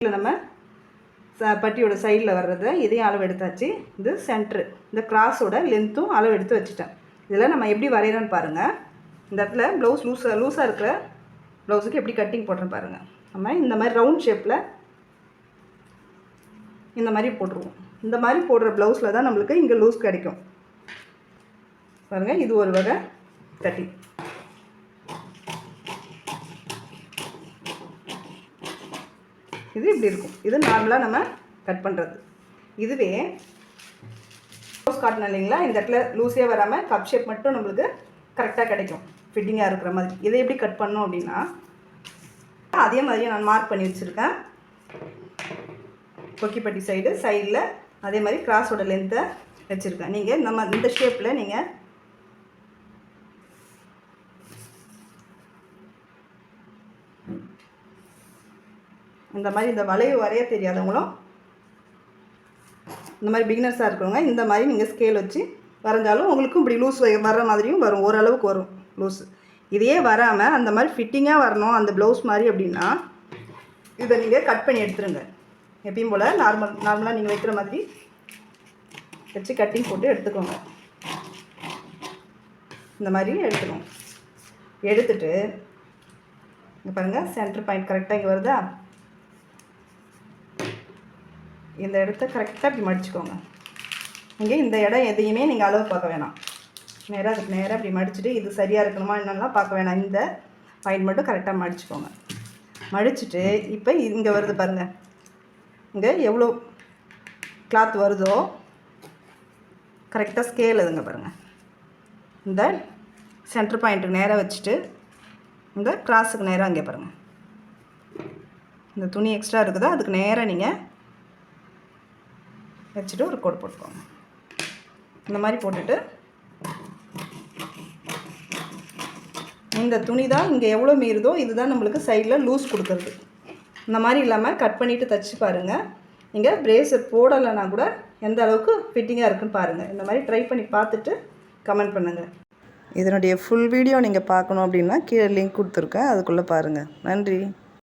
இதில் நம்ம பட்டியோட சைடில் வர்றது இதையும் அளவு எடுத்தாச்சு. இது சென்ட்ரு, இந்த கிராஸோட லென்த்தும் அளவு எடுத்து வச்சுட்டேன். இதில் நம்ம எப்படி வரைகிறோன்னு பாருங்கள். இந்த இடத்துல ப்ளவுஸ் லூஸாக இருக்கிற ப்ளவுஸுக்கு எப்படி கட்டிங் போடுறேன்னு பாருங்கள். நம்ம இந்த மாதிரி ரவுண்ட் ஷேப்பில் இந்த மாதிரி போட்டுருவோம். இந்த மாதிரி போடுற ப்ளவுஸில் தான் நம்மளுக்கு இங்கே லூஸ் கிடைக்கும் பாருங்கள். இது ஒரு வகை கட்டிங். இது இப்படி இருக்கும். இது நார்மலாக நம்ம கட் பண்ணுறது. இதுவே ப்ளவுஸ் காட்டணும் இல்லைங்களா, இந்த இடத்துல லூஸே வராமல் கப் ஷேப் மட்டும் நம்மளுக்கு கரெக்டாக கிடைக்கும், ஃபிட்டிங்காக இருக்கிற மாதிரி. இதை எப்படி கட் பண்ணோம் அப்படின்னா, அதே மாதிரியே நான் மார்க் பண்ணி வச்சுருக்கேன். கொக்கிப்பட்டி சைடில் அதே மாதிரி கிராஸோட லென்த்தை வச்சுருக்கேன். நீங்கள் நம்ம இந்த ஷேப்பில் நீங்கள் இந்த மாதிரி இந்த வளைவு வரைய தெரியாதவங்களும், இந்த மாதிரி பிகினர்ஸாக இருக்கிறவங்க இந்த மாதிரி நீங்கள் ஸ்கேல் வச்சு வரைஞ்சாலும் உங்களுக்கும் இப்படி லூஸ் வர்ற மாதிரியும் வரும், ஓரளவுக்கு வரும் லூஸு. இதையே வராமல் அந்த மாதிரி ஃபிட்டிங்காக வரணும் அந்த ப்ளவுஸ் மாதிரி அப்படின்னா இதை நீங்கள் கட் பண்ணி எடுத்துருங்க. எப்பயும் போல் நார்மலாக நீங்கள் வைக்கிற மாதிரி வச்சு கட்டிங் போட்டு எடுத்துக்கோங்க. இந்த மாதிரி எடுத்துக்கோங்க. எடுத்துட்டு இங்கே பாருங்கள், சென்டர் பாயிண்ட் கரெக்டாக இங்கே வருதா, இந்த இடத்த கரெக்டாக இப்படி மடிச்சுக்கோங்க. இங்கே இந்த இடம் எதையுமே நீங்கள் அளவு பார்க்க வேணாம். அதுக்கு நேராக இப்படி மடிச்சுட்டு இது சரியாக இருக்கணுமா என்னெல்லாம் பார்க்க வேணாம். இந்த பாயிண்ட் மட்டும் கரெக்டாக மடிச்சுக்கோங்க. மடிச்சுட்டு இப்போ இங்கே வருது பாருங்கள், இங்கே எவ்வளோ கிளாத் வருதோ கரெக்டாக ஸ்கேல் எதுங்க பாருங்கள். இந்த சென்டர் பாயிண்ட்டுக்கு நேராக வச்சுட்டு இந்த கிராஸுக்கு நேராக இங்கே பாருங்கள், இந்த துணி எக்ஸ்ட்ரா இருக்குதோ அதுக்கு நேராக நீங்கள் வச்சுட்டு ஒரு கோடு போட்டுக்கோங்க. இந்த மாதிரி போட்டுட்டு இந்த துணி தான் இங்கே எவ்வளோ மீறுதோ இதுதான் நம்மளுக்கு சைடில் லூஸ் கொடுக்குறது. இந்த மாதிரி இல்லாமல் கட் பண்ணிவிட்டு தைச்சி பாருங்கள். நீங்கள் பிரேசர் போடலைன்னா கூட எந்த அளவுக்கு ஃபிட்டிங்காக இருக்குன்னு பாருங்கள். இந்த மாதிரி ட்ரை பண்ணி பார்த்துட்டு கமெண்ட் பண்ணுங்கள். இதனுடைய ஃபுல் வீடியோ நீங்கள் பார்க்கணும் அப்படின்னா கீழே லிங்க் கொடுத்துருக்கேன், அதுக்குள்ளே பாருங்கள். நன்றி.